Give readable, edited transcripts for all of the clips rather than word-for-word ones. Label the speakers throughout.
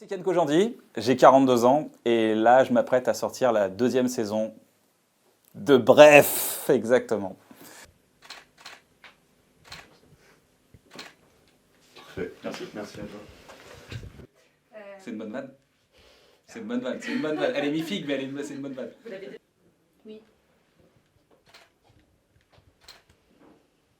Speaker 1: C'est Ken Kojandi, j'ai 42 ans et là je m'apprête à sortir la deuxième saison de Bref, exactement.
Speaker 2: Parfait, merci à toi.
Speaker 1: C'est une bonne vanne. C'est une bonne vanne, c'est une bonne vanne. Elle est mi-figue mais c'est une bonne vanne.
Speaker 3: Oui.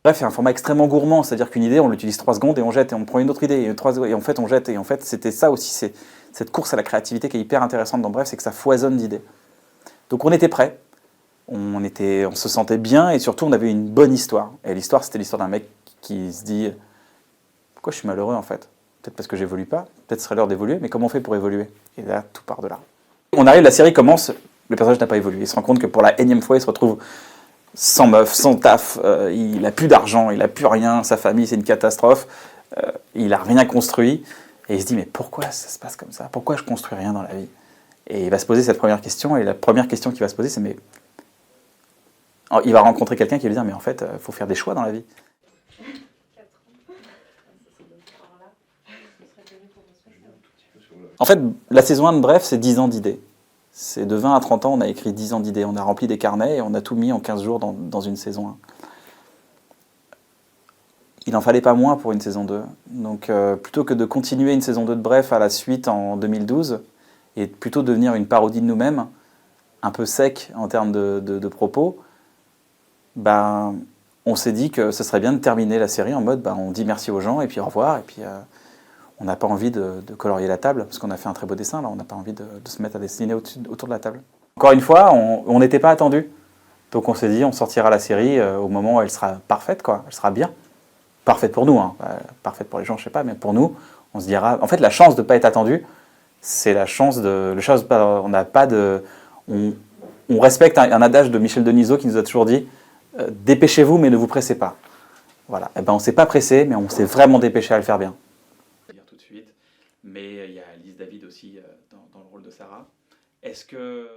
Speaker 1: Bref, c'est un format extrêmement gourmand, c'est-à-dire qu'une idée on l'utilise 3 secondes et on jette et on prend une autre idée et en fait on jette et en fait c'était ça aussi, c'est cette course à la créativité qui est hyper intéressante dans Bref, c'est que ça foisonne d'idées. Donc on était prêts. On se sentait bien et surtout on avait une bonne histoire. Et l'histoire, c'était l'histoire d'un mec qui se dit « Pourquoi je suis malheureux en fait ? Peut-être parce que j'évolue pas, peut-être ce serait l'heure d'évoluer, mais comment on fait pour évoluer ?» Et là, tout part de là. On arrive, la série commence, le personnage n'a pas évolué. Il se rend compte que pour la énième fois, il se retrouve sans meuf, sans taf, il n'a plus d'argent, il n'a plus rien, sa famille c'est une catastrophe, il n'a rien construit. Et il se dit « Mais pourquoi ça se passe comme ça ? Pourquoi je construis rien dans la vie ?» Et il va se poser cette première question, et la première question qu'il va se poser, c'est « Mais... » Alors, il va rencontrer quelqu'un qui va lui dire « Mais en fait, il faut faire des choix dans la vie. » En fait, la saison 1 de Bref, c'est 10 ans d'idées. C'est de 20 à 30 ans, on a écrit 10 ans d'idées. On a rempli des carnets et on a tout mis en 15 jours dans une saison 1. Il n'en fallait pas moins pour une saison 2. Donc plutôt que de continuer une saison 2 de Bref à la suite en 2012, et plutôt devenir une parodie de nous-mêmes, un peu sec en termes de propos, ben, on s'est dit que ce serait bien de terminer la série en mode on dit merci aux gens et puis au revoir, et puis on n'a pas envie de colorier la table, parce qu'on a fait un très beau dessin, là on n'a pas envie de se mettre à dessiner autour de la table. Encore une fois, on n'était pas attendu, donc on s'est dit on sortira la série au moment où elle sera parfaite, quoi. Elle sera bien. Parfaite pour nous, hein. Parfaite pour les gens, je sais pas, mais pour nous, on se dira... En fait, la chance de ne pas être attendu, c'est la chance de... On n'a pas de... On respecte un adage de Michel Denisot qui nous a toujours dit dépêchez-vous, mais ne vous pressez pas. Voilà. Et ben, on ne s'est pas pressé, mais on s'est vraiment dépêché à le faire bien. Dire tout de suite, mais il y a Lise David aussi dans le rôle de Sarah. Est-ce que...